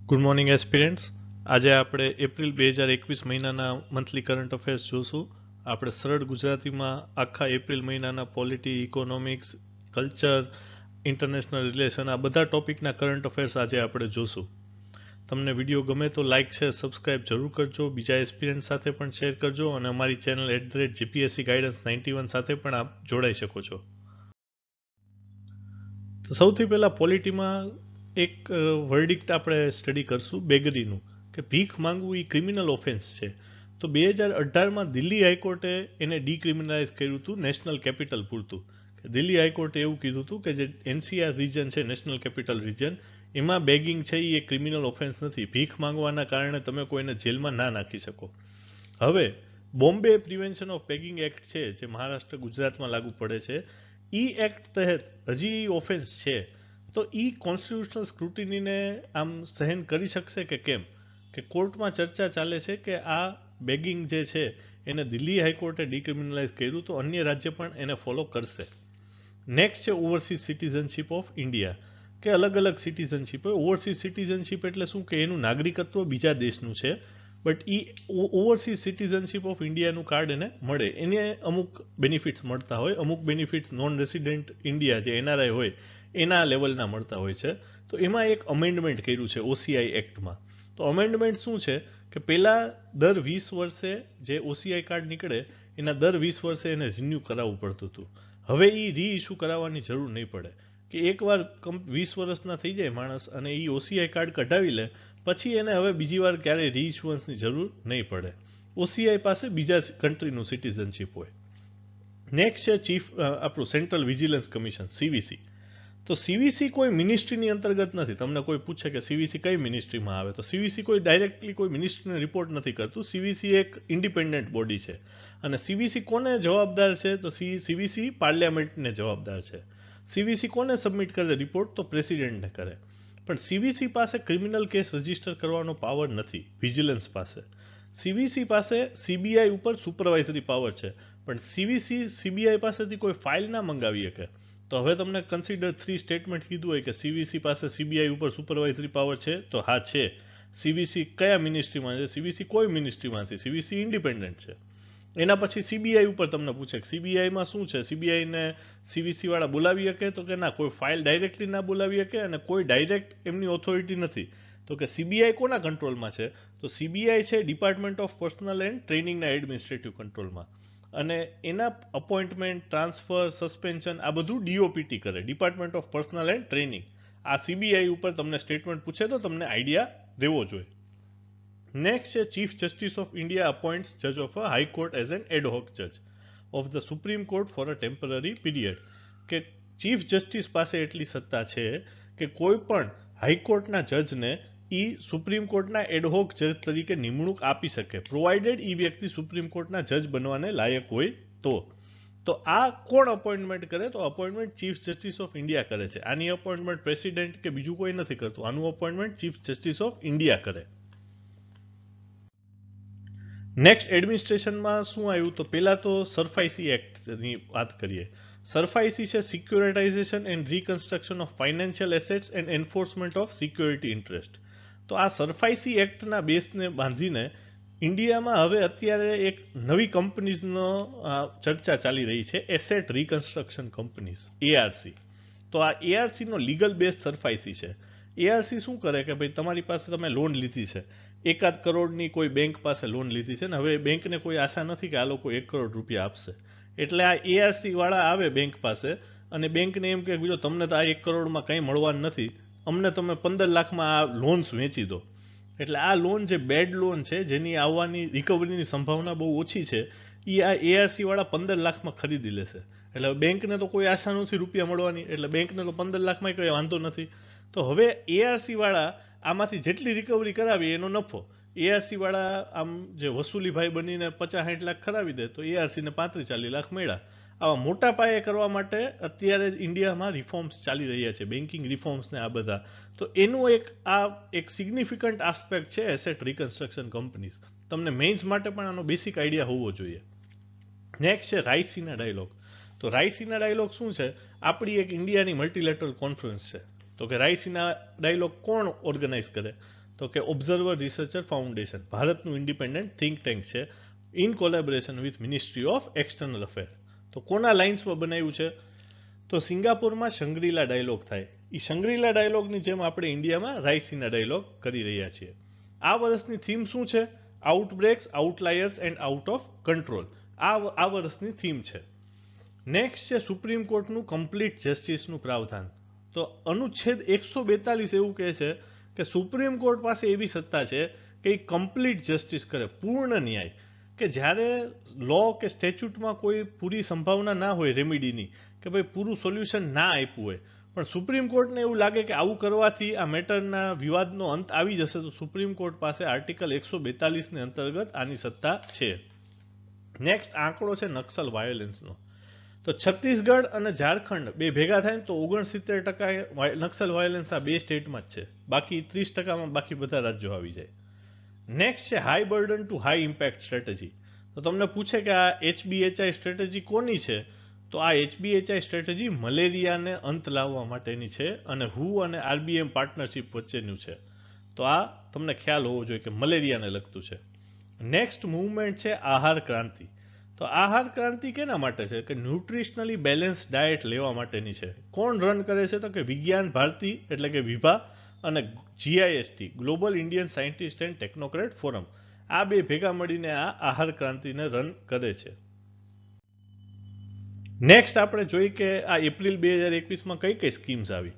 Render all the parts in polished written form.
Good morning aspirants. આજે આપણે April 2021 મહિનાના મંથલી કરંટ અફેર્સ જોશું. આપણે સરળ ગુજરાતીમાં આખા એપ્રિલ મહિનાના polity, economics, culture, international relation આ બધા ટોપિકના કરંટ અફેર્સ આજે આપણે જોશું. તમને વિડીયો ગમે તો લાઇક છે, સબસ્ક્રાઇબ જરૂર કરજો, બીજા એસ્પિરન્ટ સાથે પણ શેર કરજો અને અમારી ચેનલ @GPSC ગાઈડન્સ 91 સાથે પણ આપ જોડાઈ શકો છો. તો સૌથી પહેલાં પોલિટીમાં એક વર્ડિક્ટ આપણે સ્ટડી કરશું બેગરીનું, કે ભીખ માંગવું એ ક્રિમિનલ ઓફેન્સ છે. તો 2018માં દિલ્હી હાઈકોર્ટે એને ડિક્રિમિનલાઇઝ કર્યું હતું નેશનલ કેપિટલ પૂરતું. કે દિલ્હી હાઈકોર્ટે એવું કીધું હતું કે જે NCR રિજન છે, નેશનલ કેપિટલ રિજન, એમાં બેગિંગ છે એ એક ક્રિમિનલ ઓફેન્સ નથી. ભીખ માંગવાના કારણે તમે કોઈને જેલમાં ના નાખી શકો. હવે Bombay prevention of begging act છે, જે મહારાષ્ટ્ર ગુજરાતમાં લાગુ પડે છે, ઈ એક્ટ તહેત હજી ઓફેન્સ છે. તો ઈ કોન્સ્ટિટ્યુશનલ સ્ક્રુટિનીને આમ સહન કરી શકશે કે કેમ? કે કોર્ટમાં ચર્ચા ચાલે છે કે આ બેગિંગ જે છે એને દિલ્હી હાઈકોર્ટે ડિક્રિમિનલાઇઝ કર્યું, તો અન્ય રાજ્ય પણ એને ફોલો કરશે. નેક્સ્ટ છે ઓવરસીઝ સિટીઝનશીપ ઓફ ઇન્ડિયા, કે અલગ અલગ સિટીઝનશીપ હોય. ઓવરસીઝ સિટીઝનશીપ એટલે શું? કે એનું નાગરિકત્વ બીજા દેશનું છે, બટ એ ઓવરસીઝ સિટીઝનશીપ ઓફ ઇન્ડિયાનું કાર્ડ એને મળે. એને અમુક બેનિફિટ્સ મળતા હોય. અમુક બેનિફિટ્સ નોન રેસિડેન્ટ ઇન્ડિયા જે NRI હોય એના લેવલના મળતા હોય છે. તો એમાં એક અમેન્ડમેન્ટ કર્યું છે OCI એક્ટમાં. તો અમેન્ડમેન્ટ શું છે કે પહેલાં દર 20 વર્ષે જે OCI કાર્ડ નીકળે એના દર 20 વર્ષે એને રિન્યૂ કરાવવું પડતું હતું. હવે એ રીઇશ્યુ કરાવવાની જરૂર નહીં પડે. કે એકવાર 20 વર્ષના થઈ જાય માણસ અને એ OCI કાર્ડ કઢાવી લે, પછી એને હવે બીજી વાર ક્યારેય રીઇશ્યુઅન્સની જરૂર નહીં પડે. OCI પાસે બીજા કન્ટ્રીનું સિટીઝનશીપ હોય. નેક્સ્ટ છે આપણું સેન્ટ્રલ વિજિલન્સ કમિશન, CVC. તો CVC કોઈ મિનિસ્ટ્રીની અંતર્ગત નથી. તમને કોઈ પૂછે કે CVC કઈ મિનિસ્ટ્રીમાં આવે, તો CVC કોઈ ડાયરેક્ટલી કોઈ મિનિસ્ટ્રીને રિપોર્ટ નથી કરતું. CVC એક ઇન્ડિપેન્ડન્ટ બોડી છે. અને CVC કોને જવાબદાર છે? તો CVC પાર્લિયામેન્ટને જવાબદાર છે. CVC કોને સબમિટ કરે રિપોર્ટ? તો પ્રેસિડેન્ટને કરે. પણ CVC પાસે ક્રિમિનલ કેસ રજીસ્ટર કરવાનો પાવર નથી વિજિલન્સ પાસે. CVC પાસે CBI ઉપર સુપરવાઇઝરી પાવર છે, પણ CBI પાસેથી કોઈ ફાઇલ ના મંગાવી શકે. તો હવે તમને કન્સિડર 3 સ્ટેટમેન્ટ કીધું હોય કે CVC પાસે CBI ઉપર સુપરવાઇઝરી પાવર છે, તો હા છે. CVC કયા મિનિસ્ટ્રીમાં છે? CVC કોઈ મિનિસ્ટ્રીમાંથી. CVC ઇન્ડિપેન્ડન્ટ છે. એના પછી CBI ઉપર તમને પૂછે કે CBIમાં શું છે? CBIને CVC વાળા બોલાવી શકે? તો કે ના, કોઈ ફાઇલ ડાયરેક્ટલી ના બોલાવી શકે અને કોઈ ડાયરેક્ટ એમની ઓથોરિટી નથી. તો કે CBI કોના કંટ્રોલમાં છે? તો CBI છે ડિપાર્ટમેન્ટ ઓફ પર્સનલ એન્ડ ટ્રેનિંગના એડમિનિસ્ટ્રેટિવ કંટ્રોલમાં. અને એના અપોઇન્ટમેન્ટ, ટ્રાન્સફર, સસ્પેન્શન આ બધું DOPT કરે, department of personnel and training. આ CBI ઉપર તમને સ્ટેટમેન્ટ પૂછે તો તમને આઈડિયા રહેવો જોઈએ. નેક્સ્ટ છે ચીફ જસ્ટિસ ઓફ ઇન્ડિયા અપોઇન્ટ્સ જજ of a high court as an ad hoc જજ of the supreme court for a temporary period. કે ચીફ જસ્ટિસ પાસે એટલી સત્તા છે કે કોઈ પણ હાઈકોર્ટના જજને સુપ્રીમ કોર્ટના એડહોક જજ તરીકે નિમણૂક આપી શકે, પ્રોવાઇડેડ એ વ્યક્તિ સુપ્રીમ કોર્ટના જજ બનવાને લાયક હોય તો. તો આ કોણ અપોઇન્ટમેન્ટ કરે? તો appointment chief justice of India કરે છે. આની અપોઇન્ટમેન્ટ પ્રેસિડેન્ટ કે બીજું કોઈ નથી કરતું. આનું appointment chief justice of India કરે. નેક્સ્ટ એડમિનિસ્ટ્રેશનમાં શું આવ્યું? તો પહેલા તો સરફાઈસી એક્ટની વાત કરીએ. સરફાઈસી છે securitisation and reconstruction of financial assets and enforcement of security interest. તો આ સરફાઈસી એક્ટના બેસને બાંધીને ઇન્ડિયામાં હવે અત્યારે એક નવી કંપનીઝનો ચર્ચા ચાલી રહી છે, એસેટ રિકન્સ્ટ્રક્શન કંપનીઝ, ARC. તો આ ARCનો લીગલ બેઝ સરફાઈસી છે. ARC શું કરે કે ભાઈ તમારી પાસે તમે લોન લીધી છે, 1 કરોડની કોઈ બેંક પાસે લોન લીધી છે ને હવે બેંકને કોઈ આશા નથી કે આ લોકો 1 કરોડ રૂપિયા આપશે. એટલે આ ARC વાળા આવે બેંક પાસે અને બેંકને એમ કે બીજો તમને તો આ 1 કરોડમાં કંઈ મળવાનું નથી, અમને તમે 15 લાખમાં આ લોન્સ વેચી દો. એટલે આ લોન જે બેડ લોન છે, જેની આવવાની રિકવરીની સંભાવના બહુ ઓછી છે, એ આ ARC વાળા 15 લાખમાં ખરીદી લેશે. એટલે બેંકને તો કોઈ આશા નથી રૂપિયા મળવાની, એટલે બેંકને તો 15 લાખમાં કંઈ વાંધો નથી. તો હવે ARC વાળા આમાંથી જેટલી રિકવરી કરાવી એનો નફો. ARC વાળા આમ જે વસૂલીભાઈ બનીને 50-60 લાખ કરાવી દે તો ARCને 35-40 લાખ મળ્યા. આવા મોટા પાયે કરવા માટે અત્યારે ઇન્ડિયામાં રિફોર્મ્સ ચાલી રહ્યા છે, બેન્કિંગ રિફોર્મ્સને આ બધા. તો એનું એક સિગ્નિફિકન્ટ આસ્પેક્ટ છે એસેટ રિકન્સ્ટ્રક્શન કંપનીઝ. તમને મેઇન્સ માટે પણ આનો બેસિક આઈડિયા હોવો જોઈએ. નેક્સ્ટ છે રાયસીના ડાયલોગ. તો રાયસીના ડાયલોગ શું છે? આપણી એક ઇન્ડિયાની મલ્ટીલેટરલ કોન્ફરન્સ છે. તો કે રાયસીના ડાયલોગ કોણ ઓર્ગેનાઇઝ કરે? તો કે ઓબ્ઝર્વર રિસર્ચર ફાઉન્ડેશન ભારતનું ઇન્ડિપેન્ડન્ટ થિંક ટેન્ક છે in collaboration with ministry of external affair. તો કોના લાઇન્સમાં બનાવ્યું છે? તો સિંગાપોરમાં શંગ્રીલા ડાયલોગ થાય. એ શંગ્રીલા ડાયલોગની જેમ આપણે ઇન્ડિયામાં રાયસીના ડાયલોગ કરી રહ્યા છીએ. આ વર્ષની થીમ શું છે? આઉટબ્રેક્સ, આઉટલાયર્સ એન્ડ આઉટ ઓફ કંટ્રોલ. આ વર્ષની થીમ છે. નેક્સ્ટ છે સુપ્રીમ કોર્ટનું કમ્પ્લીટ જસ્ટિસનું પ્રાવધાન. તો અનુચ્છેદ 142 એવું કહે છે કે સુપ્રીમ કોર્ટ પાસે એવી સત્તા છે કે એ કમ્પ્લીટ જસ્ટિસ કરે, પૂર્ણ ન્યાય. કે જ્યારે લો કે સ્ટેચ્યુટમાં કોઈ પૂરી સંભાવના ના હોય રેમિડીની, કે ભાઈ પૂરું સોલ્યુશન ના આપ્યું હોય, પણ સુપ્રીમ કોર્ટને એવું લાગે કે આવું કરવાથી આ મેટરના વિવાદનો અંત આવી જશે, તો સુપ્રીમ કોર્ટ પાસે આર્ટિકલ 142 અંતર્ગત આની સત્તા છે. નેક્સ્ટ આંકડો છે નક્સલ વાયોલન્સનો. તો છત્તીસગઢ અને ઝારખંડ બે ભેગા થાય ને તો 69% નક્સલ વાયોલન્સ આ બે સ્ટેટમાં જ છે. બાકી 30%માં બાકી બધા રાજ્યો આવી જાય. નેક્સ્ટ છે high burden two high impact strategy. તો તમને પૂછે કે આ HBHI સ્ટ્રેટેજી કોની છે? તો આ HBHI સ્ટ્રેટેજી મલેરિયાને અંત લાવવા માટેની છે અને WHO અને RBM પાર્ટનરશિપ વચ્ચેનું છે. તો આ તમને ખ્યાલ હોવો જોઈએ કે મલેરિયાને લગતું છે. નેક્સ્ટ મૂવમેન્ટ છે આહાર ક્રાંતિ. તો આહાર ક્રાંતિ કેના માટે છે? કે ન્યુટ્રિશનલી બેલેન્સ ડાયટ લેવા માટેની છે. કોણ રન કરે છે? તો કે વિજ્ઞાન ભારતી એટલે કે વિભા અને GIST global Indian scientist and technocrat forum. આ બે ભેગા મળીને આ આહાર ક્રાંતિને રન કરે છે. નેક્સ્ટ આપણે જોઈએ કે આ એપ્રિલ 2021માં કઈ કઈ સ્કીમ્સ આવી.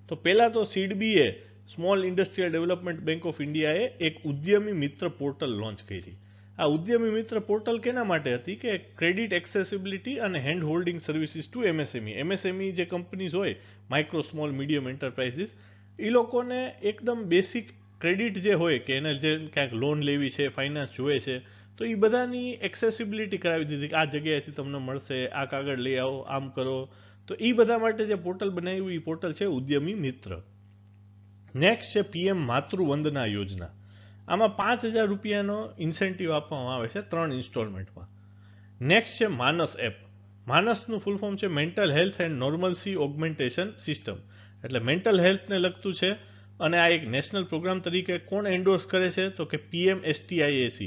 તો પહેલા તો SIDBI small industrial development bank of ઇન્ડિયાએ એક ઉદ્યમી મિત્ર પોર્ટલ લોન્ચ કરી. આ ઉદ્યમી મિત્ર પોર્ટલ કેના માટે હતી? કે ક્રેડિટ એક્સેસિબિલિટી અને hand holding services to MSME જે કંપનીઝ હોય, માઇક્રો સ્મોલ મીડિયમ એન્ટરપ્રાઇઝીસ, એ લોકોને એકદમ બેસિક ક્રેડિટ જે હોય કે એને જે ક્યાંક લોન લેવી છે, ફાઇનાન્સ જોઈએ છે, તો એ બધાની એક્સેસિબિલિટી કરાવી દીધી કે આ જગ્યાએથી તમને મળશે, આ કાગળ લઈ આવો, આમ કરો. તો એ બધા માટે જે પોર્ટલ બનાવ્યું એ પોર્ટલ છે ઉદ્યમી મિત્ર. નેક્સ્ટ છે PM માતૃ વંદના યોજના. આમાં 5000 રૂપિયાનો ઇન્સેન્ટિવ આપવામાં આવે છે 3 ઇન્સ્ટોલમેન્ટમાં. નેક્સ્ટ છે માનસ એપ. માનસનું ફૂલ ફોર્મ છે mental health and normalcy augmentation system. એટલે મેન્ટલ હેલ્થને લગતું છે અને આ એક નેશનલ પ્રોગ્રામ તરીકે કોણ એન્ડોર્સ કરે છે? તો કે PMSTIAC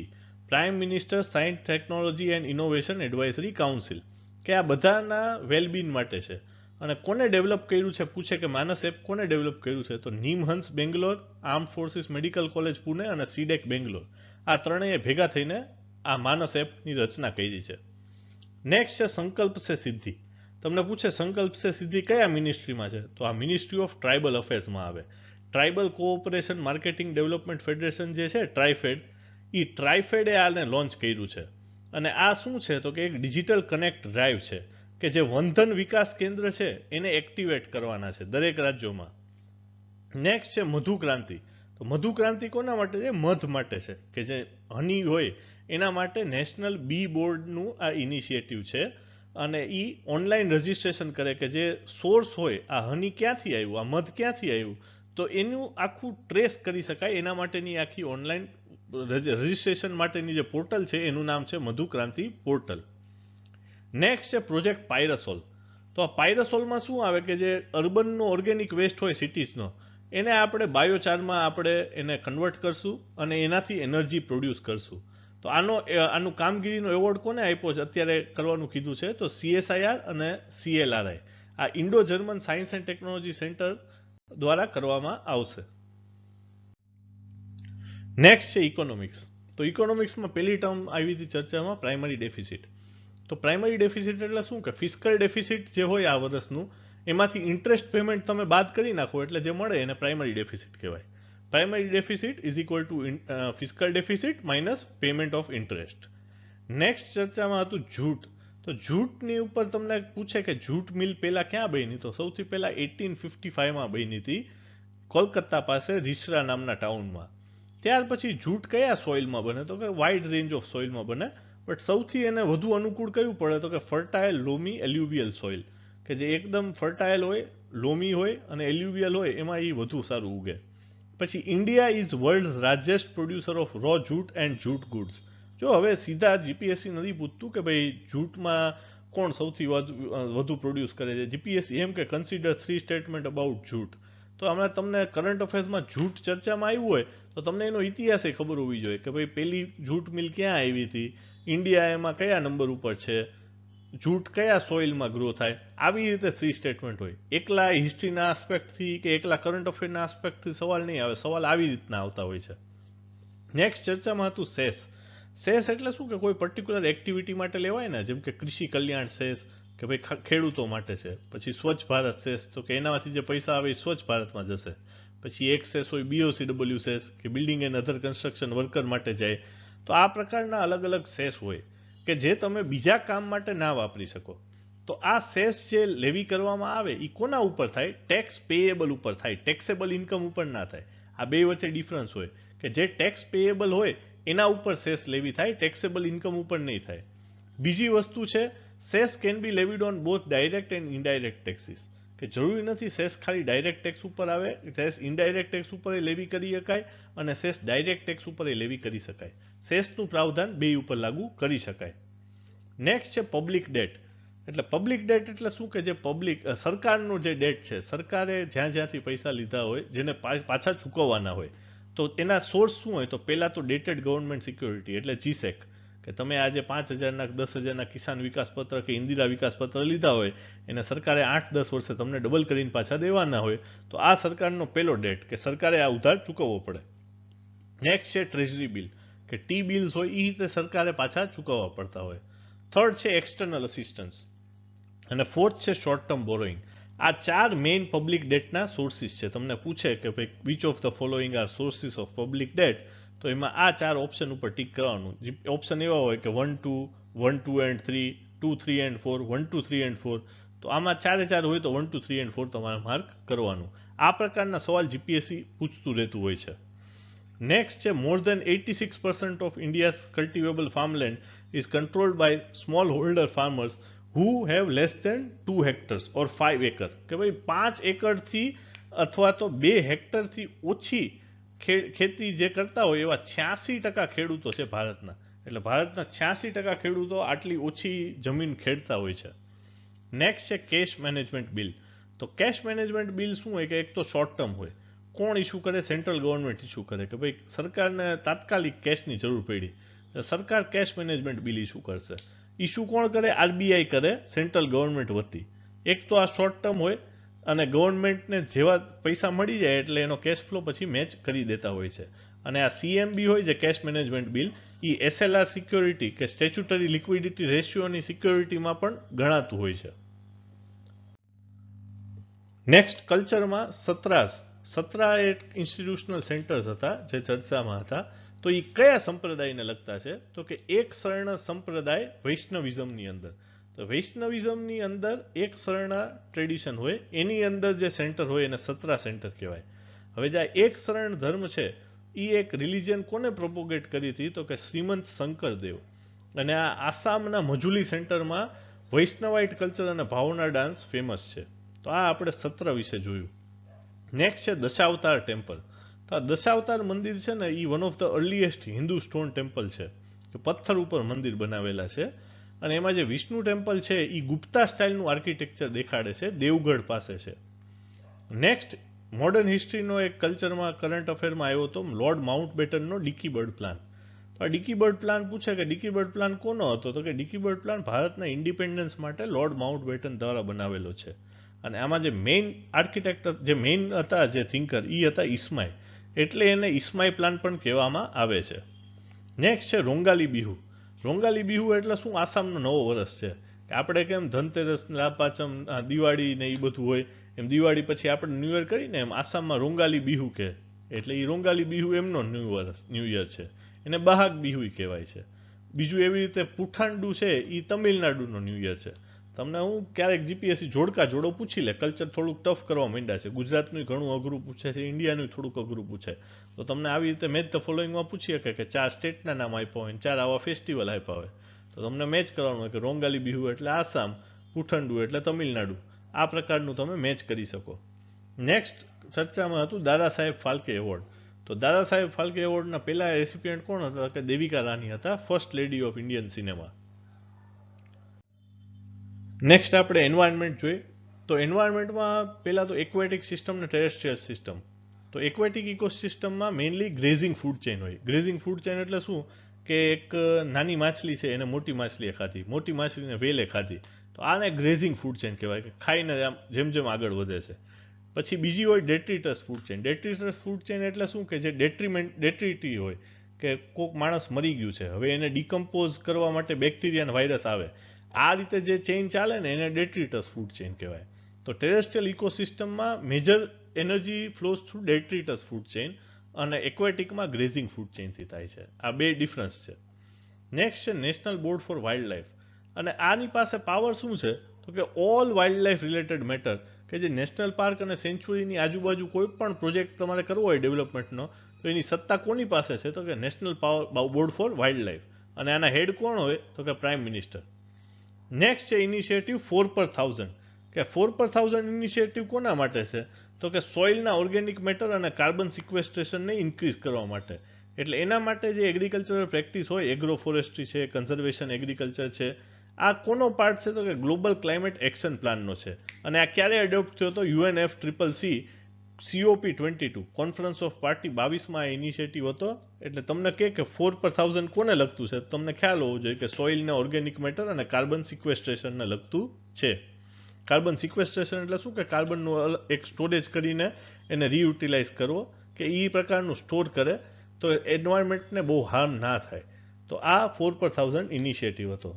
prime minister science technology and innovation advisory council. કે આ બધાના વેલબીંગ માટે છે. અને કોને ડેવલપ કર્યું છે? પૂછે કે માનસ એપ કોને ડેવલપ કર્યું છે? તો NIMHANS Bangalore, arm forces medical college Pune અને CDEC બેંગ્લોર, આ ત્રણેય ભેગા થઈને આ માનસ એપની રચના કરી છે. નેક્સ્ટ છે સંકલ્પ સે સિદ્ધિ. તમને પૂછે સંકલ્પ સે સિદ્ધિ કયા મિનિસ્ટ્રીમાં છે? તો આ મિનિસ્ટ્રી ઓફ ટ્રાઇબલ અફેર્સમાં આવે. Tribal cooperation marketing development federation જે છે ટ્રાઇફેડ, એ ટ્રાઇફેડે આને લોન્ચ કર્યું છે. અને આ શું છે? તો કે એક ડિજિટલ કનેક્ટ ડ્રાઈવ છે કે જે વંધન વિકાસ કેન્દ્ર છે એને એક્ટિવેટ કરવાના છે દરેક રાજ્યોમાં. નેક્સ્ટ છે મધુ ક્રાંતિ. તો મધુ ક્રાંતિ કોના માટે છે? મધ માટે છે, કે જે હની હોય એના માટે નેશનલ બી બોર્ડનું આ ઇનિશિયેટિવ છે. અને એ ઓનલાઈન રજિસ્ટ્રેશન કરે કે જે સોર્સ હોય, આ હની ક્યાંથી આવ્યું, આ મધ ક્યાંથી આવ્યું, તો એનું આખું ટ્રેસ કરી શકાય. એના માટેની આખી ઓનલાઈન રજિસ્ટ્રેશન માટેની જે પોર્ટલ છે એનું નામ છે મધુ ક્રાંતિ પોર્ટલ. નેક્સ્ટ છે પ્રોજેક્ટ પાયરસોલ. તો આ પાયરસોલમાં શું આવે કે જે અર્બનનો ઓર્ગેનિક વેસ્ટ હોય સિટીઝનો, એને આપણે બાયોચારમાં આપણે એને કન્વર્ટ કરશું અને એનાથી એનર્જી પ્રોડ્યુસ કરશું. તો આનું કામગીરીનો એવોર્ડ કોને આપ્યો છે અત્યારે કરવાનું કીધું છે? તો CSIR અને CLRI, આ Indo German science and technology centre દ્વારા કરવામાં આવશે. નેક્સ્ટ છે ઇકોનોમિક્સ. તો ઇકોનોમિક્સમાં પહેલી ટર્મ આવી હતી ચર્ચામાં પ્રાઇમરી ડેફિસિટ. તો પ્રાઇમરી ડેફિસિટ એટલે શું? કે ફિસ્કલ ડેફિસિટ જે હોય આ વર્ષનું, એમાંથી ઇન્ટરેસ્ટ પેમેન્ટ તમે બાદ કરી નાખો એટલે જે મળે એને પ્રાઇમરી ડેફિસિટ કહેવાય. Primary deficit is equal to fiscal deficit minus payment of interest. Next ચર્ચામાં હતું જૂટ. તો જૂટની ઉપર તમને પૂછે કે જૂટ મિલ પહેલા ક્યાં બની? તો સૌથી પહેલા 1855માં બની હતી કોલકાતા પાસે રીસરા નામના ટાઉનમાં. ત્યાર પછી જૂટ કયા સોઇલમાં બને? તો કે વાઇડ રેન્જ ઓફ સોઇલમાં બને, બટ સૌથી એને વધુ અનુકૂળ કયું પડે? તો કે ફર્ટાઇલ લોમી એલ્યુવિયલ સોઇલ, કે જે એકદમ ફર્ટાઇલ હોય, લોમી હોય અને એલ્યુવિયલ હોય, એમાં એ વધુ સારું ઉગે. પછી India is world largest producer of raw jute and jute goods. જો હવે સીધા GPSC નથી પૂછતું કે ભાઈ જૂટમાં કોણ સૌથી વધુ પ્રોડ્યુસ કરે છે. GPSC એમ કે કન્સિડર 3 સ્ટેટમેન્ટ અબાઉટ જૂટ. તો હમણાં તમને કરંટ અફેર્સમાં જૂટ ચર્ચામાં આવ્યું હોય તો તમને એનો ઇતિહાસ ખબર હોવી જોઈએ કે ભાઈ પેલી જૂટ મિલ ક્યાં આવી હતી, ઇન્ડિયા એમાં કયા નંબર ઉપર છે, જૂટ કયા સોઇલમાં ગ્રો થાય. આવી રીતે 3 સ્ટેટમેન્ટ હોય. એકલા હિસ્ટ્રીના આસ્પેક્ટથી કે એકલા કરંટ અફેરના આસ્પેક્ટથી સવાલ નહીં આવે, સવાલ આવી રીતના આવતા હોય છે. નેક્સ્ટ ચર્ચામાં હતું સેસ. સેસ એટલે શું કે કોઈ પર્ટિક્યુલર એક્ટિવિટી માટે લેવાય ને, જેમ કે કૃષિ કલ્યાણ સેસ કે ભાઈ ખેડૂતો માટે છે, પછી સ્વચ્છ ભારત સેસ તો કે એનામાંથી જે પૈસા આવે એ સ્વચ્છ ભારતમાં જશે, પછી એક સેસ હોય BOCW સેસ કે building and other construction worker માટે જાય. તો આ પ્રકારના અલગ અલગ સેસ હોય કે જે તમે બીજા કામ માટે ના વાપરી શકો. તો આ સેસ જે લેવી કરવામાં આવે એ કોના ઉપર થાય? ટેક્સ પેએબલ ઉપર થાય, ટેક્સેબલ ઇન્કમ ઉપર ના થાય. આ બે વચ્ચે ડિફરન્સ હોય કે જે ટેક્સ પેએબલ હોય એના ઉપર સેસ લેવી થાય, ટેક્સેબલ ઇન્કમ ઉપર નહીં થાય. બીજી વસ્તુ છે cess can be levied on both direct and indirect taxes, કે જરૂરી નથી સેસ ખાલી ડાયરેક્ટ ટેક્સ ઉપર આવે, સેસ ઇનડાયરેક્ટ ટેક્સ ઉપર લેવી કરી શકાય અને સેસ ડાયરેક્ટ ટેક્સ ઉપર લેવી કરી શકાય. સેસનું પ્રાવધાન બે ઉપર લાગુ કરી શકાય. નેક્સ્ટ છે પબ્લિક ડેટ. એટલે પબ્લિક ડેટ એટલે શું કે જે પબ્લિક સરકારનો જે ડેટ છે, સરકારે જ્યાં જ્યાંથી પૈસા લીધા હોય જેને પાછા ચૂકવવાના હોય, તો એના સોર્સ શું હોય? તો પહેલાં તો ડેટેડ ગવર્મેન્ટ સિક્યોરિટી એટલે GSEC, કે તમે આજે 5,000ના 10,000ના કિસાન વિકાસ પત્ર કે ઇન્દિરા વિકાસ પત્ર લીધા હોય એને સરકારે 8-10 વર્ષે તમને ડબલ કરીને પાછા દેવાના હોય, તો આ સરકારનો પહેલો ડેટ કે સરકારે આ ઉધાર ચૂકવવો પડે. નેક્સ્ટ છે ટ્રેઝરી બિલ, કે ટી બિલ્સ હોય એ રીતે સરકારે પાછા ચૂકવવા પડતા હોય. થર્ડ છે એક્સટર્નલ અસિસ્ટન્સ અને ફોર્થ છે શોર્ટ ટર્મ બોરોઈંગ. આ 4 મેઇન પબ્લિક ડેટના સોર્સિસ છે. તમને પૂછે કે ભાઈ which of the following are sources of public debt, તો એમાં આ 4 ઓપ્શન ઉપર ટીક કરવાનું. ઓપ્શન એવા હોય કે 1, 2, 1, 2 and 3, 2, 3 and 4, 1, 2, 3 and 4. તો આમાં 4 હોય તો 1, 2, 3 and 4 તમારે માર્ક કરવાનું. આ પ્રકારના સવાલ GPSC પૂછતું રહેતું હોય છે. નેક્સ્ટ છે મોર દેન 86% ઓફ India's cultivable farmland is controlled by small holder farmers who have less than 2 hectares or 5 acre, કે ભાઈ 5 એકરથી અથવા તો 2 હેક્ટરથી ઓછી ખેતી જે કરતા હોય એવા 86% ખેડૂતો છે ભારતના. એટલે ભારતના 86% ખેડૂતો આટલી ઓછી જમીન ખેડતા હોય છે. નેક્સ્ટ છે કેશ મેનેજમેન્ટ બિલ. તો કેશ મેનેજમેન્ટ બિલ શું હોય કે એક તો શોર્ટ ટર્મ હોય. કોણ ઇસ્યુ કરે? સેન્ટ્રલ ગવર્મેન્ટ ઇસ્યુ કરે કે ભાઈ સરકારને તાત્કાલિક કેશની જરૂર પડી, સરકાર કેશ મેનેજમેન્ટ બિલ ઇસ્યુ કરશે. ઇસ્યુ કોણ કરે? RBI કરે, સેન્ટ્રલ ગવર્મેન્ટ વતી. એક તો આ શોર્ટ ટર્મ હોય અને ગવર્મેન્ટને જેવા પૈસા મળી જાય એટલે એનો કેશ ફ્લો પછી મેચ કરી દેતા હોય છે. અને આ CMB હોય જે કેશ મેનેજમેન્ટ બિલ, એ SLR સિક્યોરિટી કે સ્ટેચ્યુટરી લિક્વિડિટી રેશિયોની સિક્યોરિટીમાં પણ ગણાતું હોય છે. નેક્સ્ટ કલ્ચરમાં સત્રા એક ઇન્સ્ટિટ્યુશનલ સેન્ટર્સ હતા જે ચર્ચામાં હતા. તો એ કયા સંપ્રદાયને લગતા છે? તો કે એક શરણ સંપ્રદાય વૈષ્ણવિઝમની અંદર. તો વૈષ્ણવિઝમની અંદર એક શરણ ટ્રેડિશન હોય એની અંદર જે સેન્ટર હોય એને સત્રા સેન્ટર કહેવાય. હવે જે એક શરણ ધર્મ છે એ એક રિલિજન કોને પ્રોપોગેટ કરી હતી? તો કે શ્રીમંત શંકરદેવ. અને આ આસામના મજુલી સેન્ટરમાં વૈષ્ણવાઇટ કલ્ચર અને ભાવના ડાન્સ ફેમસ છે. તો આ આપણે સત્ર વિશે જોયું. નેક્સ્ટ છે દશાવતાર ટેમ્પલ. તો આ દશાવતાર મંદિર છે ને એ one of the earliest Hindu stone temple છે, કે પથ્થર ઉપર મંદિર બનાવેલા છે. અને એમાં જે વિષ્ણુ ટેમ્પલ છે એ ગુપ્તા સ્ટાઇલનું આર્કિટેક્ચર દેખાડે છે, દેવગઢ પાસે છે. નેક્સ્ટ મોડર્ન હિસ્ટ્રીનો એક કલ્ચરમાં કરંટ અફેરમાં આવ્યો હતો લોર્ડ માઉન્ટ બેટનનો ડિકી બર્ડ પ્લાન. તો આ ડિકી બર્ડ પ્લાન પૂછે કે ડિકી બર્ડ પ્લાન કોનો હતો? તો કે ડિકી બર્ડ પ્લાન ભારતના ઇન્ડિપેન્ડન્સ માટે લોર્ડ માઉન્ટ બેટન દ્વારા બનાવેલો છે. અને આમાં જે મેઇન આર્કિટેક્ટ જે મેઇન હતા જે થિંકર એ હતા ઈસ્માઈ, એટલે એને ઈસ્માઈ પ્લાન પણ કહેવામાં આવે છે. નેક્સ્ટ છે રોંગાલી બિહુ. રોંગાલી બિહુ એટલે શું? આસામનો નવો વર્ષ છે. કે આપણે કેમ ધનતેરસ, લાપાચમ, દિવાળી ને એ બધું હોય એમ દિવાળી પછી આપણે ન્યૂ યર કરીને એમ આસામમાં રોંગાલી બિહુ કહે. એટલે એ રોંગાલી બિહુ એમનો ન્યૂ યર છે, એને બહાગ બિહુ કહેવાય છે. બીજું એવી રીતે પુઠાંડુ છે એ તમિલનાડુનો ન્યૂ યર છે. તમને હું ક્યારેક GPSC જોડો પૂછી લે, કલ્ચર થોડુંક ટફ કરવા માંડ્યા છે. ગુજરાતનું ઘણું અઘરું પૂછે છે, ઇન્ડિયાનું થોડુંક અઘરું પૂછે. તો તમને આવી રીતે મેચ ધ ફોલોઈંગમાં પૂછી શકે કે 4 સ્ટેટના નામ આપ્યા હોય, 4 આવા ફેસ્ટિવલ આપ્યા હોય, તો તમને મેચ કરવાનું હોય કે રોંગાલી બિહુ એટલે આસામ, પુઠંડુ એટલે તમિલનાડુ. આ પ્રકારનું તમે મેચ કરી શકો. નેક્સ્ટ ચર્ચામાં હતું દાદા સાહેબ ફાલ્કે એવોર્ડ. તો દાદા સાહેબ ફાલ્કે એવોર્ડના પહેલા રેસિપિયન્ટ કોણ હતા? કે દેવિકા રાની હતા, first lady of Indian cinema. Next આપણે એન્વાયરમેન્ટ જોઈએ. તો એન્વાયરમેન્ટમાં પહેલાં તો એક્વેટિક સિસ્ટમ ને ટેરેસ્ટ્રિયલ સિસ્ટમ. તો એક્વેટિક ઇકોસિસ્ટમમાં મેઇનલી ગ્રેઝિંગ ફૂડ ચેઇન હોય. ગ્રેઝિંગ ફૂડ ચેઇન એટલે શું કે એક નાની માછલી છે એને મોટી માછલીએ ખાધી, મોટી માછલીને વેલે ખાધી, તો આને ગ્રેઝિંગ ફૂડ ચેઇન કહેવાય, કે ખાઈને આમ જેમ જેમ આગળ વધે છે. પછી બીજી હોય ડેટ્રિટસ ફૂડ ચેઇન. ડેટ્રિટસ ફૂડ ચેઇન એટલે શું કે જે ડેટ્રિટી હોય, કે કોઈક માણસ મરી ગયું છે, હવે એને ડિકમ્પોઝ કરવા માટે બેક્ટેરિયા અને વાયરસ આવે, આ રીતે જે ચેઇન ચાલે ને એને ડેટ્રિટસ ફૂડ ચેઇન કહેવાય. તો ટેરેસ્ટ્રિયલ ઇકોસિસ્ટમમાં major energy flows through detritus food chain અને એક્વેટિકમાં ગ્રેઝિંગ ફૂડ ચેઇનથી થાય છે. આ બે ડિફરન્સ છે. નેક્સ્ટ છે national board four wild life. અને આની પાસે પાવર શું છે તો કે all wild life related matter, કે જે નેશનલ પાર્ક અને સેન્ચુરીની આજુબાજુ કોઈ પણ પ્રોજેક્ટ તમારે કરવો હોય ડેવલપમેન્ટનો, તો એની સત્તા કોની પાસે છે તો કે national board four wild life. અને આના હેડ કોણ હોય તો કે પ્રાઇમ મિનિસ્ટર. નેક્સ્ટ છે ઇનિશિયેટિવ 4/1000, કે 4/1000 ઇનિશિયેટિવ કોના માટે છે તો કે સોઇલના ઓર્ગેનિક મેટર અને કાર્બન સિક્વેસ્ટ્રેશનને ઇન્ક્રીઝ કરવા માટે. એટલે એના માટે જે એગ્રીકલ્ચરલ પ્રેક્ટિસ હોય, એગ્રો ફોરેસ્ટ્રી છે, કન્ઝર્વેશન એગ્રીકલ્ચર છે, આ કોનો પાર્ટ છે તો કે ગ્લોબલ ક્લાઇમેટ એક્શન પ્લાનનો છે. અને આ ક્યારે એડોપ્ટ થયો તો UNFCCC COP22 conference of party 22માં આ ઇનિશિયેટિવ હતો. એટલે તમને કે 4/1000 કોને લગતું છે, તમને ખ્યાલ હોવો જોઈએ કે સોઇલને ઓર્ગેનિક મેટર અને કાર્બન સિક્વેસ્ટ્રેશનને લગતું છે. કાર્બન સિક્વેસ્ટ્રેશન એટલે શું કે કાર્બનનું એક સ્ટોરેજ કરીને એને રીયુટિલાઇઝ કરવો, કે એ પ્રકારનું સ્ટોર કરે તો એન્વાયરમેન્ટને બહુ હાર્મ ના થાય. તો આ 4/1000 ઇનિશિયેટિવ હતો.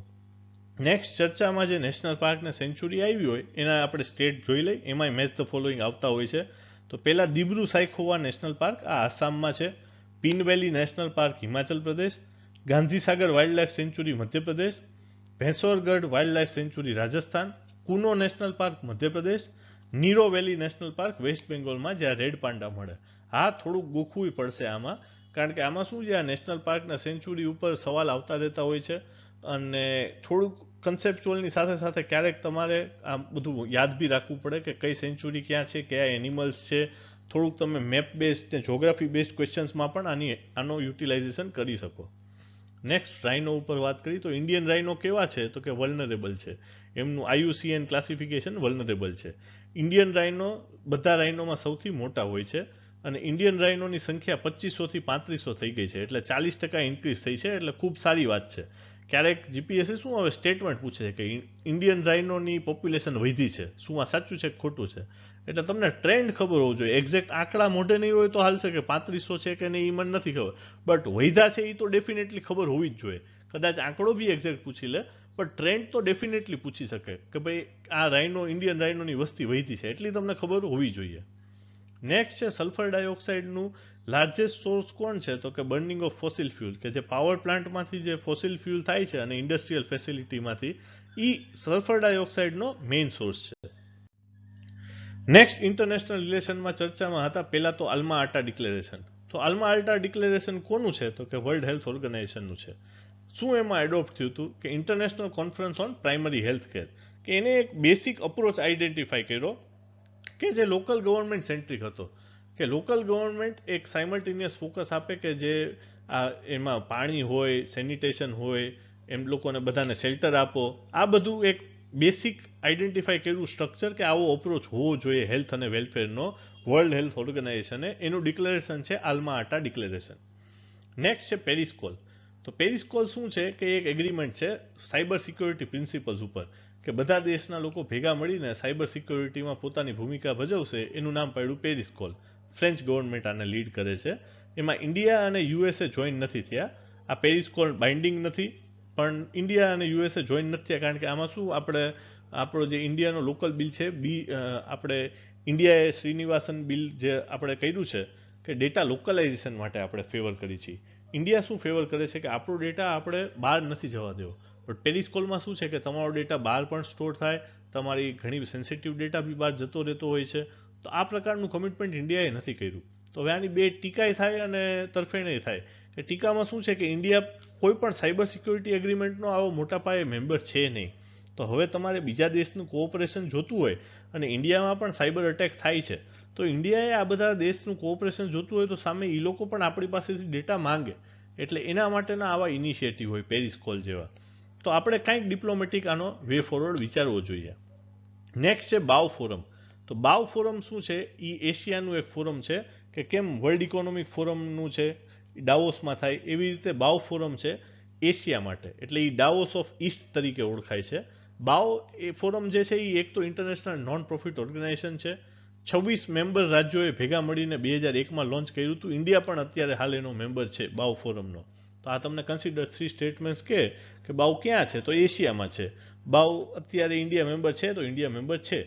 નેક્સ્ટ ચર્ચામાં જે નેશનલ પાર્ક ને સેન્ચુરી આવી હોય એના આપણે સ્ટેટ જોઈ લઈ. એમાંય મેચ ધ ફોલોઈંગ આવતા હોય છે. તો પહેલા દિબ્રુ સાયખોવા નેશનલ પાર્ક, આ આસામમાં છે. Pin Valley National Park Himachal Pradesh. Gandhisagar Wildlife Sanctuary Madhya Pradesh. Bhainsrorgarh Wildlife Sanctuary Rajasthan. Kuno National Park Madhya Pradesh. Neora Valley National Park West બેંગોલમાં, જ્યાં રેડ પાંડા મળે. હા, થોડુંક ગોખવું પડશે આમાં, કારણ કે આમાં શું છે, આ નેશનલ પાર્કના સેન્ચુરી ઉપર સવાલ આવતા રહેતા હોય છે અને થોડુંક કન્સેપ્ચ્યુઅલની સાથે સાથે ક્યારેક તમારે આ બધું યાદ બી રાખવું પડે કે કઈ સેન્ચુરી ક્યાં છે, કયા એનિમલ્સ છે. થોડુંક તમે મેપ બેઝડ ને જોગ્રાફી બેઝડ ક્વેશ્ચન્સમાં પણ આનો યુટિલાઇઝેશન કરી શકો. નેક્સ્ટ રાઇનો ઉપર વાત કરી તો ઇન્ડિયન રાઇનો કેવા છે તો કે વલ્નરેબલ છે. એમનું IUCN ક્લાસિફિકેશન વલ્નરેબલ છે. ઇન્ડિયન રાઇનો બધા રાઇનોમાં સૌથી મોટા હોય છે અને ઇન્ડિયન રાઇનોની સંખ્યા 2500 થી 3500 થઈ ગઈ છે. એટલે 40% ઇન્ક્રીઝ થઈ છે. એટલે ખૂબ સારી વાત છે. ક્યારેક જીપીએસસી શું હવે સ્ટેટમેન્ટ પૂછે છે કે ઇન્ડિયન રાઇનોની પોપ્યુલેશન વધી છે, શું આ સાચું છે કે ખોટું છે? એટલે તમને ટ્રેન્ડ ખબર હોવું જોઈએ. એક્ઝેક્ટ આંકડા મોઢે નહીં હોય તો હાલશે કે 3500 છે કે નહીં એ મને નથી ખબર, બટ વૈધા છે એ તો ડેફિનેટલી ખબર હોવી જ જોઈએ. કદાચ આંકડો બી એક્ઝેક્ટ પૂછી લે, પણ ટ્રેન્ડ તો ડેફિનેટલી પૂછી શકે કે ભાઈ આ રાઇનો, ઇન્ડિયન રાઇનોની વસ્તી વધી છે, એટલી તમને ખબર હોવી જોઈએ. નેક્સ્ટ છે સલ્ફર ડાયોક્સાઇડનું લાર્જેસ્ટ સોર્સ કોણ છે તો કે બર્નિંગ ઓફ ફોસિલ ફ્યુલ, કે જે પાવર પ્લાન્ટમાંથી જે ફોસિલ ફ્યુલ થાય છે અને ઇન્ડસ્ટ્રીયલ ફેસિલિટીમાંથી, એ સલ્ફર ડાયોક્સાઇડનો મેઇન સોર્સ છે. નેક્સ્ટ ઇન્ટરનેશનલ રિલેશનમાં ચર્ચામાં હતા પહેલાં તો આલ્મા આટા ડિક્લેરેશન. તો આલ્મા આટા ડિક્લેરેશન કોનું છે તો કે વર્લ્ડ હેલ્થ ઓર્ગેનાઇઝેશનનું છે. શું એમાં એડોપ્ટ થયું હતું કે international conference on primary health care, કે એને એક બેસિક અપ્રોચ આઈડેન્ટિફાઈ કર્યો કે જે લોકલ ગવર્મેન્ટ સેન્ટ્રિક હતો, કે લોકલ ગવર્મેન્ટ એક સાયમલ્ટેનિયસ ફોકસ આપે કે જે એમાં પાણી હોય, સેનિટેશન હોય, એમ લોકોને બધાને શેલ્ટર આપો, આ બધું એક બેસિક આઈડેન્ટિફાઈ કર્યું સ્ટ્રક્ચર કે આવો અપ્રોચ હોવો જોઈએ હેલ્થ અને વેલફેરનો વર્લ્ડ હેલ્થ ઓર્ગેનાઇઝેશને. એનું ડિક્લેરેશન છે આલ્મા આટા ડિક્લેરેશન. નેક્સ્ટ છે પેરિસ કોલ. તો પેરિસ કોલ શું છે કે એક એગ્રીમેન્ટ છે સાયબર સિક્યોરિટી પ્રિન્સિપલ્સ ઉપર, કે બધા દેશના લોકો ભેગા મળીને સાયબર સિક્યોરિટીમાં પોતાની ભૂમિકા ભજવશે. એનું નામ પાડ્યું પેરિસ કોલ. ફ્રેન્ચ ગવર્મેન્ટ આને લીડ કરે છે. એમાં ઇન્ડિયા અને USA જોઈન નથી થયા. આ પેરિસ કોલ બાઇન્ડિંગ નથી, પણ ઇન્ડિયા અને USA જોઈન નથી થયા કારણ કે આમાં શું, આપણો જે ઇન્ડિયાનો લોકલ બિલ છે, આપણે ઇન્ડિયાએ શ્રીનિવાસન બિલ જે આપણે કર્યું છે કે ડેટા લોકલાઇઝેશન માટે આપણે ફેવર કરી છીએ. ઇન્ડિયા શું ફેવર કરે છે કે આપણો ડેટા આપણે બહાર નથી જવા દેવો, પણ પેરિસ કોલમાં શું છે કે તમારો ડેટા બહાર પણ સ્ટોર થાય, તમારી ઘણી સેન્સિટિવ ડેટા બી બહાર જતો રહેતો હોય છે. તો આ પ્રકારનું કમિટમેન્ટ ઇન્ડિયાએ નથી કર્યું. તો હવે આની બે ટીકાઈ થાય અને તરફેણેય થાય. કે ટીકામાં શું છે કે ઇન્ડિયા કોઈ પણ સાયબર સિક્યોરિટી એગ્રીમેન્ટનો આવો મોટા પાયે મેમ્બર છે નહીં. તો હવે તમારે બીજા દેશનું કોઓપરેશન જોતું હોય અને ઇન્ડિયામાં પણ સાયબર અટેક થાય છે, તો ઇન્ડિયાએ આ બધા દેશનું કોઓપરેશન જોતું હોય તો સામે એ લોકો પણ આપણી પાસેથી ડેટા માંગે. એટલે એના માટેના આવા ઇનિશિયેટિવ હોય પેરિસ કોલ જેવા. તો આપણે કાંઈક ડિપ્લોમેટિક આનો વે ફોરવર્ડ વિચારવો જોઈએ. નેક્સ્ટ છે બાવ ફોરમ. તો બાવ ફોરમ શું છે? એ એશિયાનું એક ફોરમ છે કે કેમ વર્લ્ડ ઇકોનોમિક ફોરમનું છે ડાવોસમાં થાય એવી રીતે બાવ ફોરમ છે એશિયા માટે, એટલે એ ડાવોસ ઓફ ઈસ્ટ તરીકે ઓળખાય છે. બાવ એ ફોરમ જે છે એ એક તો ઇન્ટરનેશનલ નોન પ્રોફિટ ઓર્ગેનાઇઝેશન છે. 26 મેમ્બર રાજ્યોએ ભેગા મળીને 2001માં લોન્ચ કર્યું હતું. ઇન્ડિયા પણ અત્યારે હાલ એનો મેમ્બર છે બાવ ફોરમનો. તો આ તમને કન્સિડર 3 સ્ટેટમેન્ટ્સ કે બાવ ક્યાં છે? તો એશિયામાં છે. બાવ અત્યારે ઇન્ડિયા મેમ્બર છે, તો ઇન્ડિયા મેમ્બર છે.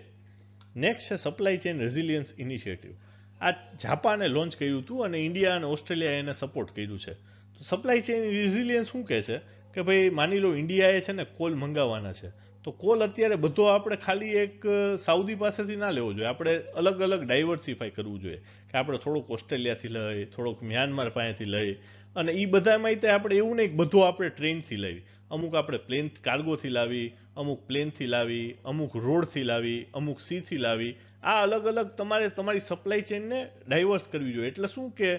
નેક્સ્ટ છે સપ્લાય ચેઇન રેઝિલિયન્સ ઇનિશિયેટિવ. આ જાપાને લોન્ચ કર્યું હતું અને ઇન્ડિયા અને ઓસ્ટ્રેલિયાએ એને સપોર્ટ કર્યું છે. તો સપ્લાય ચેઇન રેઝિલિયન્સ શું કહે છે કે ભાઈ માની લો ઇન્ડિયાએ છે ને કોલ મંગાવવાના છે, તો કોલ અત્યારે બધો આપણે ખાલી એક સાઉદી પાસેથી ના લેવો જોઈએ, આપણે અલગ અલગ ડાયવર્સિફાઈ કરવું જોઈએ કે આપણે થોડુંક ઓસ્ટ્રેલિયાથી લઈ, થોડુંક મ્યાનમાર પાસેથી લઈ, અને એ બધામાં તે આપણે એવું નહીં બધું આપણે ટ્રેનથી લાવી, અમુક આપણે પ્લેન કાર્ગોથી લાવી, અમુક પ્લેનથી લાવી, અમુક રોડથી લાવી, અમુક સીથી લાવી. આ અલગ અલગ તમારે તમારી સપ્લાય ચેઇનને ડાયવર્સ કરવી જોઈએ. એટલે શું કે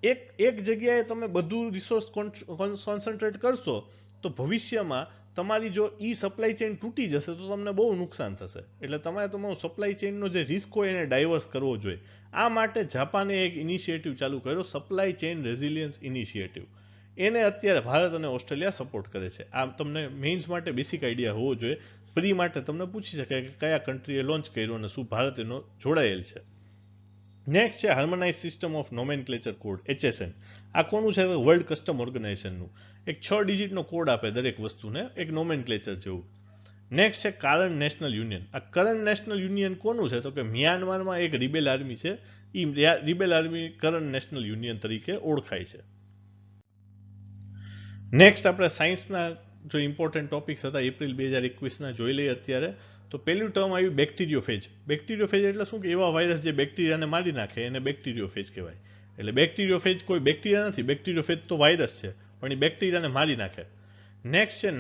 એક જગ્યાએ તમે બધું રિસોર્સ કોન્સન્ટ્રેટ કરશો તો ભવિષ્યમાં તમારી જો ઈ સપ્લાય ચેઇન તૂટી જશે તો તમને બહુ નુકસાન થશે. એટલે તમારે તમારું સપ્લાય ચેઇનનો જે રિસ્ક હોય એને ડાયવર્સ કરવો જોઈએ. આ માટે જાપાને એક ઇનિશિયેટિવ ચાલુ કર્યો, સપ્લાય ચેઇન રેઝિલિયન્સ ઇનિશિયેટિવ. એને અત્યારે ભારત અને ઓસ્ટ્રેલિયા સપોર્ટ કરે છે. આ તમને મેઇન્સ માટે બેસિક આઈડિયા હોવો જોઈએ. પ્રી માટે તમને પૂછી શકાય કે કયા કન્ટ્રીએ લોન્ચ કર્યું અને શું ભારત એનો જોડાયેલ છે. નેક્સ્ટ છે harmonised system of nomenclature code, HSN. આ કોનું છે? વર્લ્ડ કસ્ટમ ઓર્ગેનાઇઝેશનનું. એક 6 ડિજિટનો કોડ આપે દરેક વસ્તુને, એક નોમેનક્લેચર જેવું. નેક્સ્ટ છે કરન્ટ નેશનલ યુનિયન. આ કરન્ટ નેશનલ યુનિયન કોનું છે? તો કે મ્યાનમારમાં એક રિબેલ આર્મી છે, એ rebel army Karen national union તરીકે ઓળખાય છે. નેક્સ્ટ આપણે સાયન્સના જો ઇમ્પોર્ટન્ટ ટોપિક્સ હતા એપ્રિલ 2021ના જોઈ લઈએ અત્યારે. તો પહેલું ટર્મ આવ્યું બેક્ટેરિયોફેજ. બેક્ટેરિયોફેજ એટલે શું કે એવા વાયરસ જે બેક્ટેરિયાને મારી નાખે એને બેક્ટેરિયોફેજ કહેવાય. એટલે બેક્ટેરિયોફેજ કોઈ બેક્ટેરિયા નથી, બેક્ટેરિયોફેજ તો વાયરસ છે પણ એ બેક્ટેરિયાને મારી નાખે. નેક્સ્ટ છે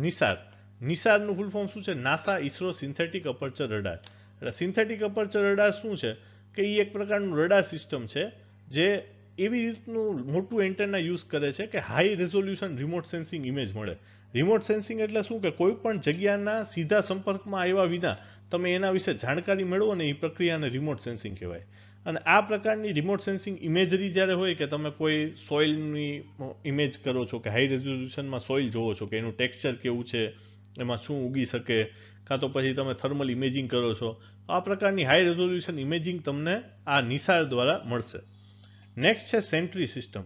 નિસાર. નિસારનું ફૂલ ફોર્મ શું છે? NASA ISRO synthetic aperture radar. એટલે સિન્થેટિક અપર્ચર રડાર શું છે કે એ એક પ્રકારનું રડાર સિસ્ટમ છે જે એવી રીતનું મોટું એન્ટેના યુઝ કરે છે કે high resolution remote sensing image મળે. રિમોટ સેન્સિંગ એટલે શું કે કોઈ પણ જગ્યાના સીધા સંપર્કમાં આવ્યા વિના તમે એના વિશે જાણકારી મેળવો ને એ પ્રક્રિયાને રિમોટ સેન્સિંગ કહેવાય. અને આ પ્રકારની રિમોટ સેન્સિંગ ઇમેજરી જ્યારે હોય કે તમે કોઈ સોઇલની ઇમેજ કરો છો કે હાઈ રેઝોલ્યુશનમાં સોઇલ જોવો છો કે એનું ટેક્સચર કેવું છે, એમાં શું ઉગી શકે, કાં તો પછી તમે થર્મલ ઇમેજિંગ કરો છો, આ પ્રકારની હાઈ રેઝોલ્યુશન ઇમેજિંગ તમને આ નિસાર દ્વારા મળશે. નેક્સ્ટ છે સેન્ટ્રી સિસ્ટમ.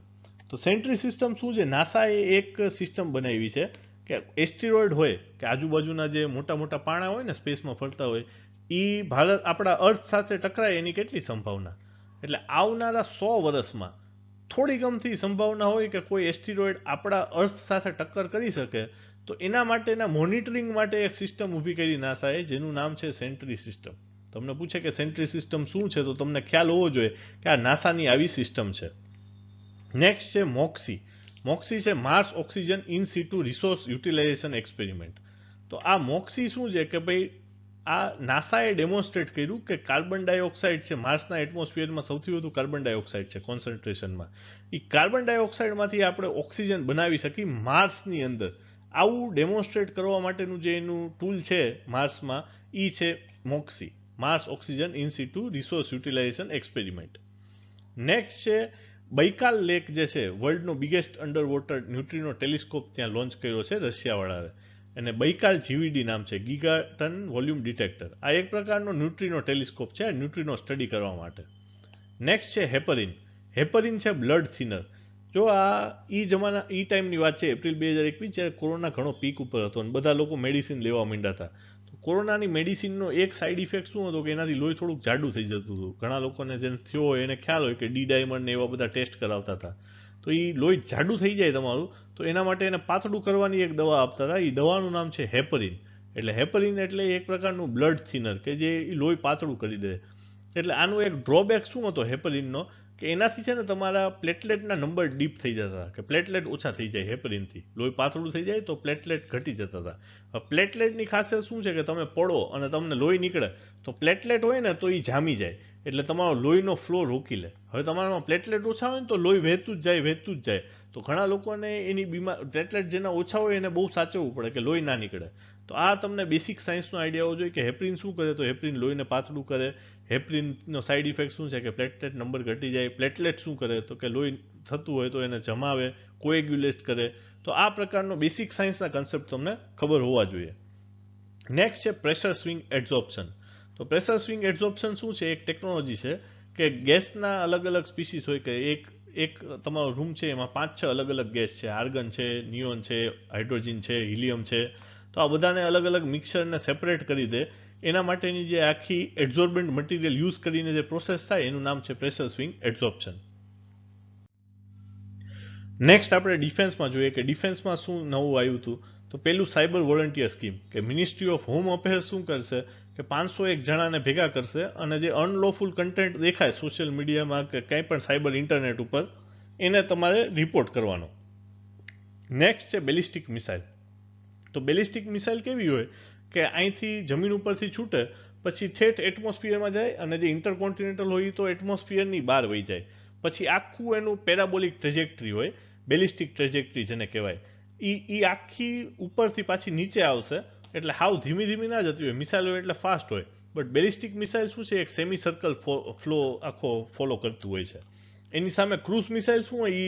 તો સેન્ટ્રી સિસ્ટમ શું છે? નાસાએ એક સિસ્ટમ બનાવી છે કે એસ્ટિરોઇડ હોય કે આજુબાજુના જે મોટા મોટા પાણા હોય ને સ્પેસમાં ફરતા હોય, એ ભારત આપણા અર્થ સાથે ટકરાય એની કેટલી સંભાવના? એટલે આવનારા 100 વર્ષમાં થોડી ગમથી સંભાવના હોય કે કોઈ એસ્ટિરોઇડ આપણા અર્થ સાથે ટક્કર કરી શકે. તો એના માટેના મોનિટરિંગ માટે એક સિસ્ટમ ઊભી કરી નાસાએ જેનું નામ છે સેન્ટ્રી સિસ્ટમ. તમને પૂછે કે સેન્ટ્રી સિસ્ટમ શું છે તો તમને ખ્યાલ હોવો જોઈએ કે આ નાસાની આવી સિસ્ટમ છે. નેક્સ્ટ છે મોક્સી. મોક્સી છે Mars oxygen in situ resource utilisation experiment. તો આ મોક્સી શું છે કે ભાઈ આ નાસાએ ડેમોન્સ્ટ્રેટ કર્યું કે કાર્બન ડાયોક્સાઇડ છે, માર્સના એટમોસ્ફિયરમાં સૌથી વધુ કાર્બન ડાયોક્સાઇડ છે કોન્સન્ટ્રેશનમાં, એ કાર્બન ડાયોક્સાઇડમાંથી આપણે ઓક્સિજન બનાવી શકીએ માર્સની અંદર. આવું ડેમોન્સ્ટ્રેટ કરવા માટેનું જે એનું ટૂલ છે માર્સમાં એ છે MOXIE, Mars oxygen in situ resource utilisation experiment. Next છે બૈકાલ લેક જે છે વર્લ્ડનો biggest under water neutrino telescope ત્યાં લોન્ચ કર્યો છે રશિયાવાળાએ, અને બૈકાલ GVD નામ છે, ગીગાટન વોલ્યુમ ડિટેક્ટર. આ એક પ્રકારનો ન્યુટ્રીનો ટેલિસ્કોપ છે ન્યુટ્રીનો સ્ટડી કરવા માટે. નેક્સ્ટ છે હેપરિન. હેપરિન છે બ્લડ થિનર. જો આ ઈ ટાઈમની વાત છે એપ્રિલ 2021 જ્યારે કોરોના ઘણો પીક ઉપર હતો અને બધા લોકો મેડિસિન લેવા માંડ્યા હતા. તો કોરોનાની મેડિસિનનો એક સાઇડ ઇફેક્ટ શું હતો કે એનાથી લોહી થોડુંક જાડું થઈ જતું હતું. ઘણા લોકોને જેને થયો હોય એને ખ્યાલ હોય કે ડી ડાયમંડ ને એવા બધા ટેસ્ટ કરાવતા હતા. તો એ લોહી જાડું થઈ જાય તમારું, તો એના માટે એને પાતળું કરવાની એક દવા આપતા હતા. એ દવાનું નામ છે હેપરિન. એટલે હેપરિન એટલે એક પ્રકારનું બ્લડ થિનર કે જે લોહી પાતળું કરી દે. એટલે આનું એક ડ્રોબેક શું હતો હેપરિનનો કે એનાથી છે ને તમારા પ્લેટલેટના નંબર ડીપ થઈ જતા હતા, કે પ્લેટલેટ ઓછા થઈ જાય હેપરિનથી. લોહી પાતળું થઈ જાય તો પ્લેટલેટ ઘટી જતા હતા. પ્લેટલેટની ખાસિયત શું છે કે તમે પડો અને તમને લોહી નીકળે તો પ્લેટલેટ હોય ને તો એ જામી જાય, એટલે તમારો લોહીનો ફ્લો રોકી લે. હવે તમારામાં પ્લેટલેટ ઓછા હોય ને તો લોહી વહેતું જ જાય. તો ઘણા લોકોને એની પ્લેટલેટ જેના ઓછા હોય એને બહુ સાચવવું પડે કે લોહી ના નીકળે. તો આ તમને બેસિક સાયન્સનો આઈડિયા હોવો જોઈએ કે હેપરિન શું કરે, તો હેપરિન લોહીને પાતળું કરે. હેપરિનનો સાઇડ ઇફેક્ટ શું છે કે પ્લેટલેટ નંબર ઘટી જાય. પ્લેટલેટ શું કરે તો કે લોહી થતું હોય તો એને જમાવે, કોએગ્યુલેટ કરે. તો આ પ્રકારનો બેસિક સાયન્સના કન્સેપ્ટ તમને ખબર હોવા જોઈએ. નેક્સ્ટ છે પ્રેશર સ્વિંગ એડઝોર્પ્શન. તો પ્રેશર સ્વિંગ એડઝોર્પ્શન શું છે? એક ટેકનોલોજી છે કે ગેસના અલગ અલગ સ્પીસીસ હોય કે એક તમારો રૂમ છે એમાં 5-6 અલગ અલગ ગેસ છે, આર્ગન છે, નિયોન છે, હાઇડ્રોજન છે, હિલિયમ છે. તો આ બધાને અલગ અલગ મિક્સરને સેપરેટ કરી દે. એના માટેની જે આખી એડઝોર્બન્ટ મટીરિયલ યુઝ કરીને જે પ્રોસેસ થાય એનું નામ છે પ્રેશર સ્વિંગ એડઝોર્પ્શન. નેક્સ્ટ આપણે ડિફેન્સમાં જોઈએ કે ડિફેન્સમાં શું નવું આવ્યું હતું. તો પેલું સાયબર વોલન્ટિયર સ્કીમ કે મિનિસ્ટ્રી ઓફ હોમ અફેર્સ શું કરશે કે 501 જણાને ભેગા કરશે અને જે અનલોફુલ કન્ટેન્ટ દેખાય સોશિયલ મીડિયામાં કે કંઈ પણ સાયબર ઇન્ટરનેટ ઉપર એને તમારે રિપોર્ટ કરવાનો. નેક્સ્ટ છે બેલિસ્ટિક મિસાઇલ. તો બેલિસ્ટિક મિસાઇલ કેવી હોય કે અહીંથી જમીન ઉપરથી છૂટે પછી ઠેઠ એટમોસ્ફિયરમાં જાય અને જે ઇન્ટરકોન્ટિનેન્ટલ હોય તો એટમોસ્ફિયરની બહાર વહી જાય. પછી આખું એનું પેરાબોલિક ટ્રેજેક્ટરી હોય, બેલિસ્ટિક ટ્રેજેક્ટરી જેને કહેવાય, એ આખી ઉપરથી પાછી નીચે આવશે. એટલે હાવ ધીમી ધીમી ના જતી હોય, મિસાઇલ હોય એટલે ફાસ્ટ હોય. બટ બેલિસ્ટિક મિસાઇલ શું છે? એક સેમી સર્કલ ફ્લો આખો ફોલો કરતું હોય છે. એની સામે ક્રૂઝ મિસાઇલ શું હોય?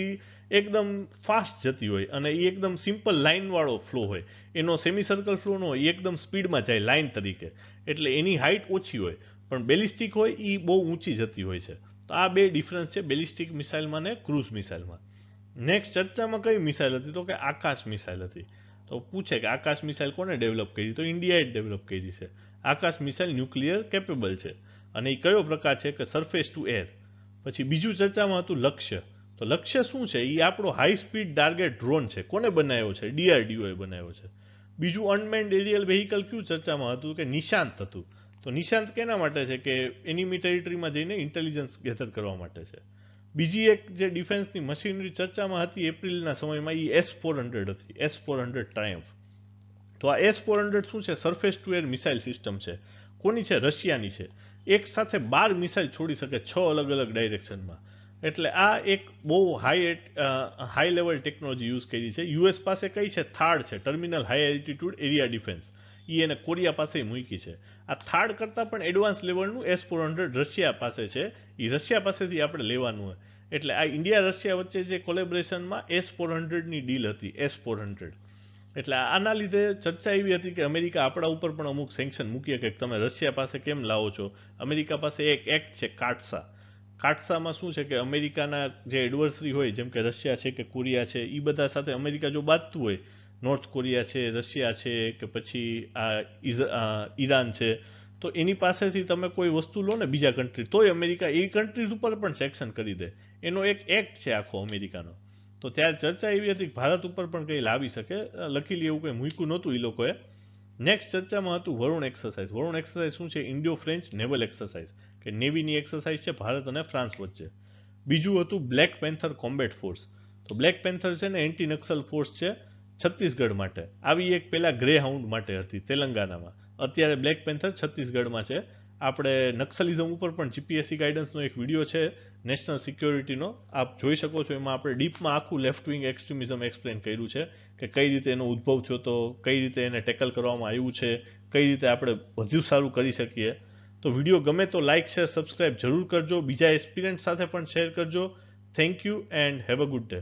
એ એકદમ ફાસ્ટ જતી હોય અને એ એકદમ સિમ્પલ લાઇનવાળો ફ્લો હોય. એનો સેમી સર્કલ ફ્લો ન હોય, એ એકદમ સ્પીડમાં જાય લાઇન તરીકે. એટલે એની હાઇટ ઓછી હોય. પણ બેલિસ્ટિક હોય એ બહુ ઊંચી જતી હોય છે. તો આ બે ડિફરન્સ છે બેલિસ્ટિક મિસાઇલમાં ને ક્રૂઝ મિસાઇલમાં. નેક્સ્ટ ચર્ચામાં કઈ મિસાઇલ હતી? તો કે આકાશ મિસાઇલ હતી. તો પૂછે કે આકાશ મિસાઇલ કોને ડેવલપ કરી? તો ઇન્ડિયાએ ડેવલપ કરી છે. આકાશ મિસાઇલ ન્યુક્લિયર કેપેબલ છે અને એ કયો પ્રકાર છે કે સરફેસ ટુ એર. પછી બીજું ચર્ચામાં હતું લક્ષ્ય. તો લક્ષ્ય શું છે? એ આપણો હાઈ સ્પીડ ટાર્ગેટ ડ્રોન છે. કોને બનાવ્યો છે? DRDOએ બનાવ્યો છે. બીજું અનમેન્ડ એરિયલ વેહિકલ કયું ચર્ચામાં હતું? કે નિશાંત હતું. તો નિશાંત કેના માટે છે? કે એનિમી ટેરિટરીમાં જઈને ઇન્ટેલિજન્સ ગેધર કરવા માટે છે. બીજી એક જે ડિફેન્સની મશીનરી ચર્ચામાં હતી એપ્રિલના સમયમાં, એ S-400 હતી, S-400 ટ્રાયમ્ફ. તો આ S-400 શું છે? Surface two air missile system છે. કોની છે? રશિયાની છે. એક સાથે 12 મિસાઇલ છોડી શકે 6 અલગ અલગ ડાયરેક્શનમાં. એટલે આ એક બહુ હાઈ લેવલ ટેકનોલોજી યુઝ કરી છે. યુએસ પાસે કઈ છે? થાડ છે, terminal high altitude area defence. એ એને કોરિયા પાસે મૂકી છે. આ થાડ કરતાં પણ એડવાન્સ લેવલનું S-400 રશિયા પાસે છે. એ રશિયા પાસેથી આપણે લેવાનું હોય. એટલે આ ઇન્ડિયા રશિયા વચ્ચે જે કોલેબરેશનમાં S-400ની ડીલ હતી, S-400. એટલે આના લીધે ચર્ચા એવી હતી કે અમેરિકા આપણા ઉપર પણ અમુક સેન્કશન મૂકીએ કે તમે રશિયા પાસે કેમ લાવો છો. અમેરિકા પાસે એક એક્ટ છે કાટસા. કાટસામાં શું છે કે અમેરિકાના જે એડવર્સરી હોય જેમ કે રશિયા છે કે કોરિયા છે, એ બધા સાથે અમેરિકા જો બાંધતું હોય, નોર્થ કોરિયા છે, રશિયા છે કે પછી ઈરાન છે, તો એની પાસેથી તમે કોઈ વસ્તુ લો ને બીજા કન્ટ્રી, તોય અમેરિકા એ કન્ટ્રીઝ ઉપર પણ સેક્શન કરી દે. એનો એક એક્ટ છે આખો અમેરિકાનો. તો ત્યારે ચર્ચા એવી હતી કે ભારત ઉપર પણ કંઈ લાવી શકે. લખીલી એવું કંઈ મૂક્યું નહોતું એ લોકોએ. નેક્સ્ટ ચર્ચામાં હતું વરુણ એક્સરસાઇઝ. વરુણ એક્સરસાઇઝ શું છે? ઇન્ડિયો ફ્રેન્ચ નેવલ એક્સરસાઇઝ, કે નેવીની એક્સરસાઇઝ છે ભારત અને ફ્રાન્સ વચ્ચે. બીજું હતું બ્લેક પેન્થર કોમ્બેટ ફોર્સ. તો બ્લેક પેન્થર છે ને એન્ટી નક્સલ ફોર્સ છે છત્તીસગઢ માટે. આવી એક પહેલા ગ્રે હાઉન્ડ માટે હતી તેલંગાનામાં. અત્યારે બ્લેક પેન્થર છત્તીસગઢમાં છે. આપણે નક્સલિઝમ ઉપર પણ GPSC ગાઈડન્સનો એક વિડીયો છે નેશનલ સિક્યોરિટીનો, આપ જોઈ શકો છો. એમાં આપણે ડીપમાં આખું લેફ્ટ વિંગ એક્સ્ટ્રીમિઝમ એક્સપ્લેન કર્યું છે કે કઈ રીતે એનો ઉદ્ભવ થયો હતો, કઈ રીતે એને ટેકલ કરવામાં આવ્યું છે, કઈ રીતે આપણે વધુ સારું કરી શકીએ. તો વિડીયો ગમે તો લાઇક, શેર, સબસ્ક્રાઇબ જરૂર કરજો. બીજા એસ્પિરન્ટ સાથે પણ શેર કરજો. Thank you and have a good day.